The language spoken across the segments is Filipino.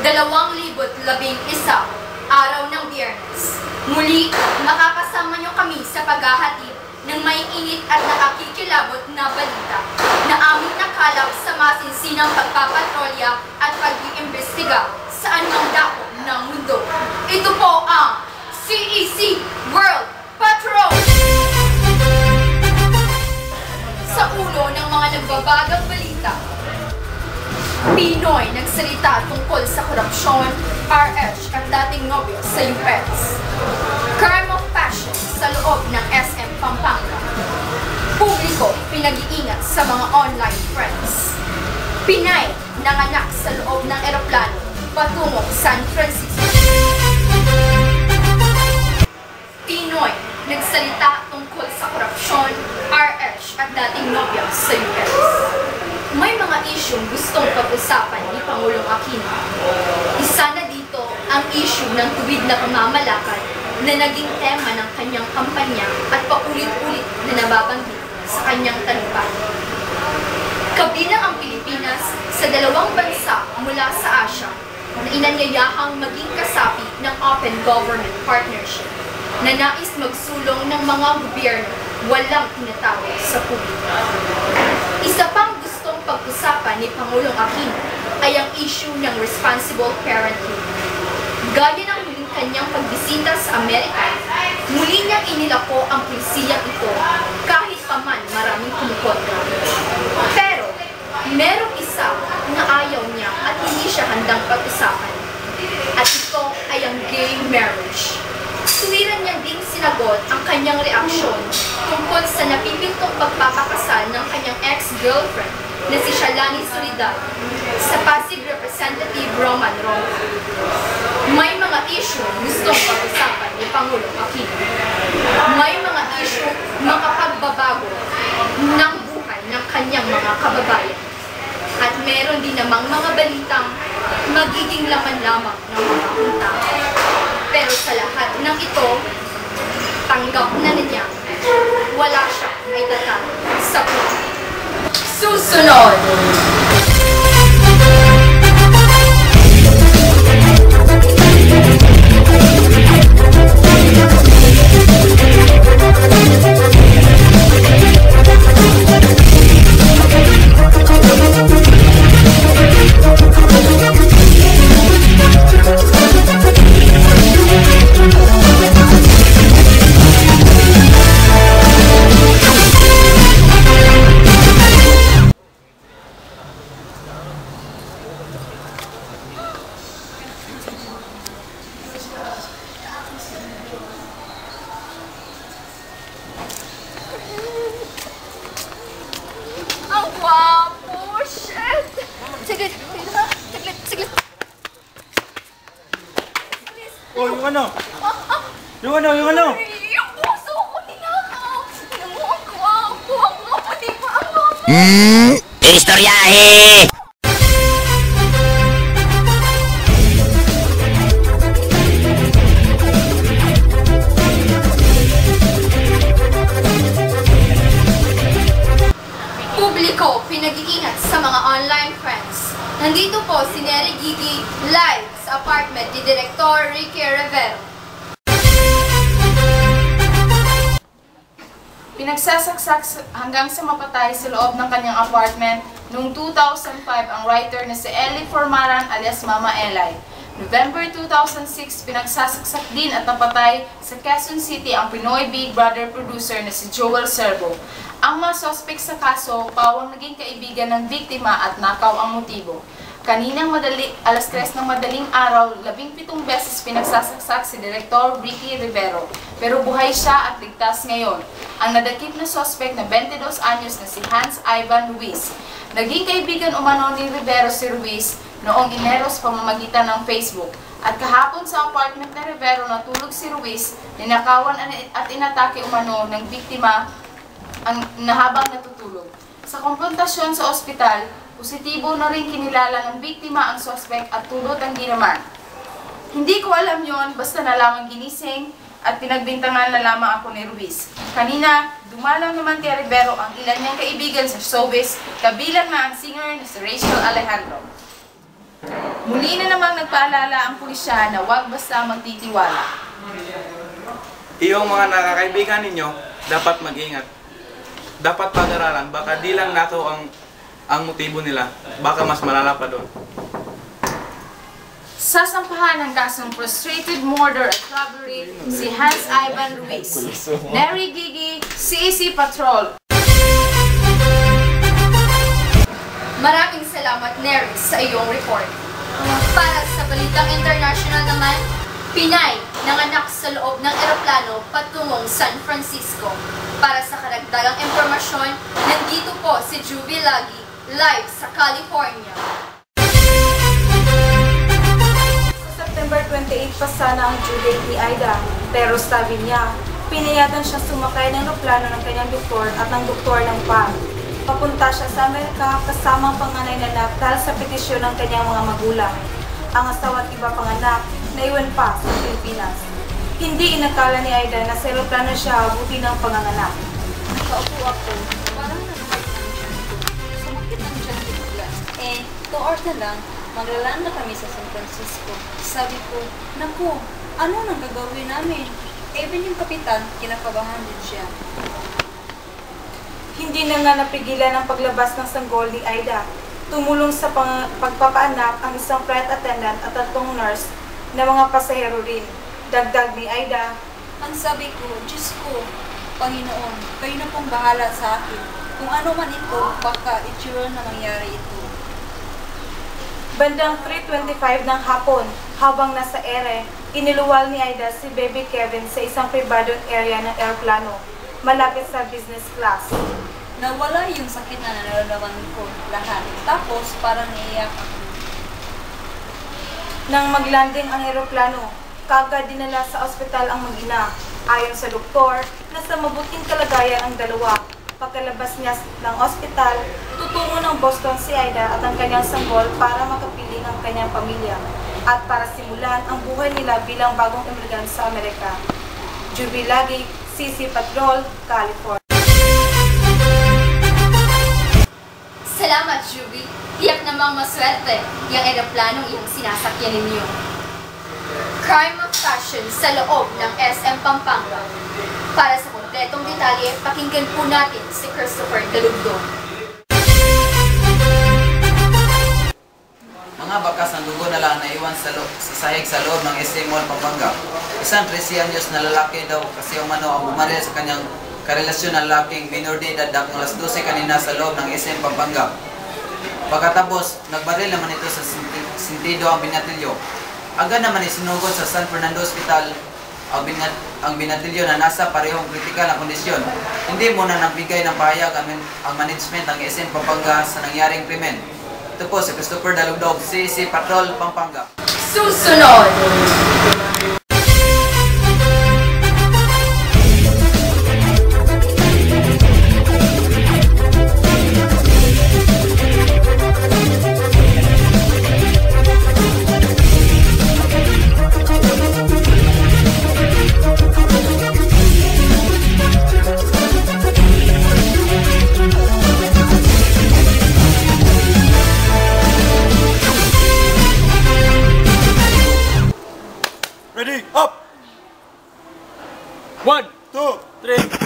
2011, araw ng Biyernes. Muli, makakasama niyo kami sa paghahatid ng may init at nakakikilabot na balita na aming nakalap sa masinsinang pagpapatrolya at pag-iimbestiga sa anumang dako ng mundo. Ito po ang CEC World Patrol! Sa ulo ng mga nagbabagang balita, Pinoy nagsalita tungkol sa korupsyon, RH at dating nobyo sa US. Crime of passion sa loob ng SM Pampanga. Publiko pinag-iingat sa mga online friends. Pinay nanganak sa loob ng eroplano patungong San Francisco. Pinoy nagsalita tungkol sa korupsyon, RH at dating nobyo sa US. May mga isyong gustong pag-usapan ni Pangulong Aquino. Isa na dito ang issue ng tuwid na pamamalakad na naging tema ng kanyang kampanya at paulit-ulit na nababanggit sa kanyang talumpati. Kabilang ang Pilipinas sa dalawang bansa mula sa Asia na inanyayahang maging kasapi ng Open Government Partnership na nais magsulong ng mga gobyerno walang tinatawag sa publiko. Isa pang gustong pag-usapan ni Pangulong Aquino ay ang issue ng responsible parenthood. Gaya ng huling kanyang pagbisita sa Amerika, muli niyang inilako ang prinsipyong ito kahit pa man maraming kumukontra. Pero, merong isa na ayaw niya at hindi siya handang pag-usapan. At ito ay ang gay marriage. Tuwiran niya ding sinagot ang kanyang reaksyon tungkol sa napipintong pagpapakasal ng kanyang ex-girlfriend na si Shalani Solidad sa Pasig Representative Roman Ronco. May mga issue gustong pag-usapan ni Pangulong Aquino. May mga issue makapagbabago ng buhay ng kanyang mga kababayan. At meron din namang mga balitang magiging laman lamang ng mga punta. Pero sa lahat ng ito, tanggap na niya, wala siya ay tatalo sa puso. Susunod! Wapo! Shit! Saglit! Saglit! Oh, yung ano? Yung ano? Yung puso ko ninakaw! Tingnan mo, ang gwapo! Ang gwapo, di ba? Ang gwapo! Istoryahe! Publiko, pinag-iingat sa mga online friends. Nandito po si Nery Gigi live sa apartment ni Director Ricky Rivero. Pinagsasaksak hanggang sa mapatay sa loob ng kanyang apartment noong 2005 ang writer na si Ellie Formaran alias Mama Elay. November 2006, pinagsasaksak din at napatay sa Quezon City ang Pinoy Big Brother producer na si Joel Servo. Ang mga suspect sa kaso, pawang naging kaibigan ng biktima at nakaw ang motibo. Kaninang alas 3 ng madaling araw, 17 beses pinagsasaksak si Director Ricky Rivero. Pero buhay siya at ligtas ngayon. Ang nadakip na suspect na 22 anyos na si Hans Ivan Ruiz. Naging kaibigan umano ni Rivero si Ruiz noong Enero sa pamamagitan ng Facebook. At kahapon sa apartment na Rivero natulog si Ruiz, ninakawan at inatake umano ng biktima na habang natutulog. Sa komprontasyon sa ospital, positibo na rin kinilala ng biktima ang suspect at tulot ang ginaman. Hindi ko alam yon, basta na lamang ginising at pinagbintangan na lamang ako ni Ruiz. Kanina, dumalaw naman kay Rivero ang ilan niyang kaibigan sa showbiz, kabilang na ang singer na si Rachel Alejandro. Muli na namang nagpaalala ang pulisya na huwag basta magtitiwala. Iyong mga nakakaibigan ninyo, dapat mag-ingat. Dapat pag-aralan, baka di lang nato ang motibo nila, baka mas malala pa doon. Sasampahan ng kasong frustrated murder at robbery si Hans Ivan Ruiz, Neri Gigi, CEC Patrol. Maraming salamat, Neri, sa iyong report. Para sa balitang international naman, Pinay nanganak sa loob ng eroplano patungong San Francisco. Para sa karagdagang impormasyon, nandito po si Juvie Lagi, live sa California. Sa September 28 pa sana ang due date ni Aida, pero sabi niya, pinayatan siya sumakay ng eroplano ng kanyang doktor at ng doktor ng PAM. Papunta siya sa Amerika kasama ang panganay na anak dahil sa petisyon ng kanyang mga magulang. Ang asawa at iba pang anak naiwan pa sa Pilipinas. Hindi inakala ni Aida na sa eroplano siya abutin ng panganganak. Nakaupo ako, parang nag-heart ng tiyan ko. Sumakit ang tiyan ko bigla. 2 hours na lang, maglalaan na kami sa San Francisco. Sabi ko, naku, ano nang gagawin namin? Even yung kapitan, kinakabahan din siya. Hindi na nga napigilan ang paglabas ng sanggol ni Aida. Tumulong sa pagpapaanak ang isang flight attendant at 3 nurse na mga pasahero rin. Dagdag ni Aida, Ang sabi ko, Diyos ko, Panginoon, kayo na pong bahala sa akin. Kung ano man ito, baka itsura na mangyari ito. bandang 3:25 ng hapon, habang nasa ere, iniluwal ni Aida si Baby Kevin sa isang pribadong area ng aeroplano, malapit sa business class. Nawala yung sakit na nararamdaman ko lahat. Tapos, parang naiyak ako. Nang maglanding ang eroplano, kaagad dinala sa ospital ang mag-ina. Ayon sa doktor, nasa mabuting kalagayan ang dalawa. Pagkalabas niya ng ospital, tutungo ng Boston si Aida at ang kanyang sanggol para makapiling ang kanyang pamilya at para simulan ang buhay nila bilang bagong emigrant sa Amerika. Juvie Lagi, CEC Patrol, California. Salamat, Juvie. Tiyak namang maswerte yung eroplanong iyong sinasakyan ninyo. Crime of passion sa loob ng SM Pampanga. Para sa kompletong detalye, pakinggan po natin si Christopher Galugdon. Mga bakas ng dugo na lang naiwan sa sahig sa loob ng SM Mall Pampanga. Isang 13 anyos na lalaki daw kasi umano ang bumaril sa kanyang karelasyon ng lalaking minor de edad dakong alas 12 kanina sa loob ng SM Pampanga. Pagkatapos, nagbaril naman ito sa sentido ang binatilyo. Agad naman isinugod sa San Fernando Hospital ang binatilyo na nasa parehong kritikal na kondisyon. Hindi muna nagbigay ng pahayag ang management ng SM Pampanga sa nangyaring krimen. Ito po si Christopher Dalugdog, CEC Patrol, Pampanga. Susunod! Ready, up! 1, 2, 3.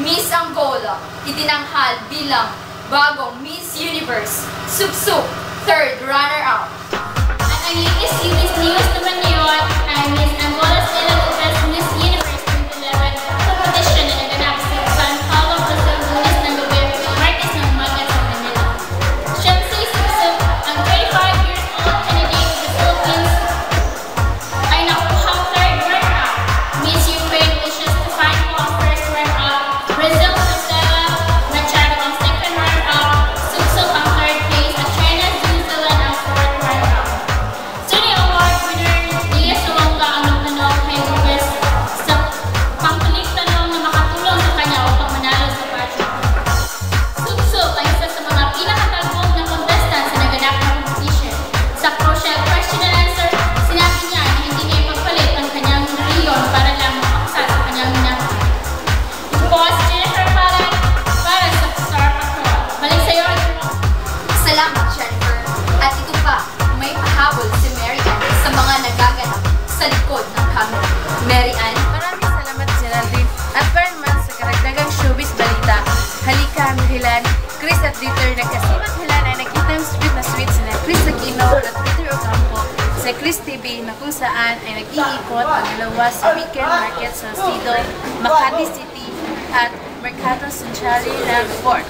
Miss Angola, itinanghal bilang bagong Miss Universe, Sup-Sup, third runner-up. At ang latest Miss News naman ngayon ay Miss Angola Stella Lucas Miss Universe 2011 sa competition na naganap sa San Paulo, Brazil, Lunes ng gabi, Martes ng umaga sa Manila. Siyempre si Sup-Sup, ang 25 years old candidate of the Philippines, ay nakuhang third runner-up. Miss Ukraine wishes to find ang first runner-up. Brazil Stella Machado ang second runner-up, Sup-Sup ang third place, at China New Zealand ang fourth runner-up. Cyclist TV na kung saan ay nag-iikot ang dalawa sa weekend market sa Sido, Makati City at Mercado Central ng Fort.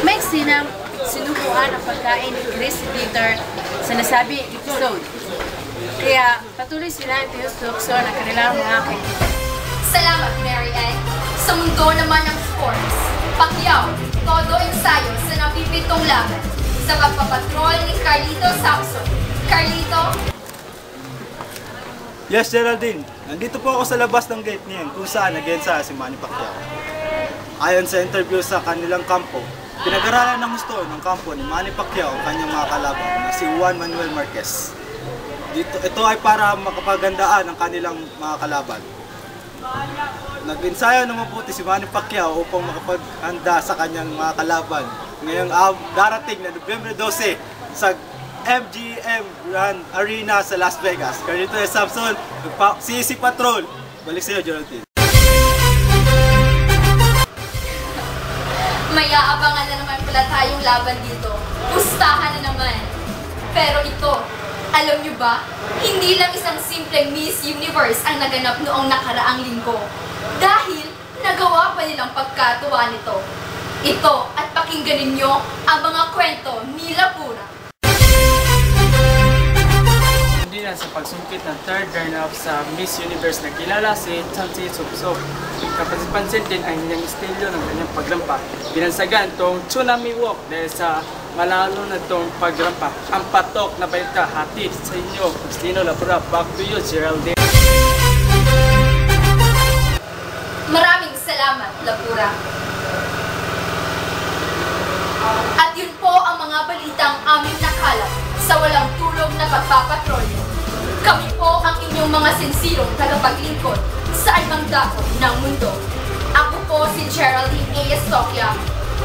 May sinubuan ang pagkain ni Chris Dieter sa nasabing episode. Kaya patuloy sila ang tinustukso ng kanilang mga kaibigan. Salamat, Mary Ann. Sa mundo naman ng sports, Pacquiao, todo ensayo sa napipitong laban sa pagpapatrol ni Carlito Samson. Carlito? Yes, Geraldine. Nandito po ako sa labas ng gate niyan kung saan nag-ensayo si Manny Pacquiao. Ayon sa interview sa kanilang kampo, pinag-aralan ng gusto ng kampo ni Manny Pacquiao ang kanyang mga kalaban na si Juan Manuel Marquez. Ito ay para makapagandaan ang kanilang mga kalaban. Nag-ensayo ng mabuti si Manny Pacquiao upang makapaghanda sa kanyang mga kalaban ngayong darating na Nobyembre 12 sa MGM Grand Arena sa Las Vegas. Carlito Samson, CC Patrol. Balik sa iyo, Geraldine. May aabangan na naman pala tayong laban dito. Pustahan na naman. Pero ito, alam nyo ba, hindi lang isang simpleng Miss Universe ang naganap noong nakaraang linggo. Dahil nagawa pa nilang pagkatuwa nito. Ito at pakinggan ninyo ang mga kwento ni Lapura. Hindi na sa pagsungkit ng third runner-up sa Miss Universe na kilala si Chansi Supsop. Kapansin din ang kanyang estilo ng kanyang pagrampa. Binansagan itong tsunami walk dahil sa malalo na itong pagrampa. Ang patok na balita hatid sa inyo, Agustino Lapura. Back to you, Geraldine. Maraming salamat, Lapura. At yun po ang mga balitang aming nakalap sa walang tulog na pagpapatrolyo. Kami po ang inyong mga sinsilong tagapaglingkod sa anumang dako ng mundo. Ako po si Geraldine A. Estoquia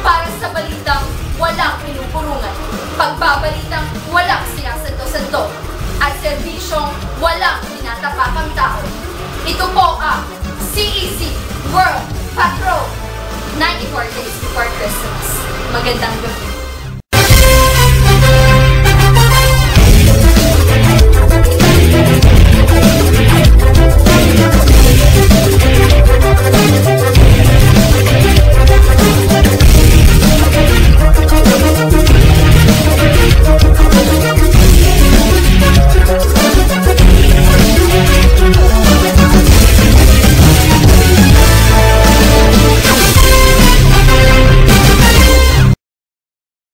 para sa balitang walang pinupurungan, pagbabalitang walang sinasanto-santo, at serbisyong walang tinatapakang tao. Ito po ang CEC World Patrol 94 Days Before Christmas. Magandang gabi.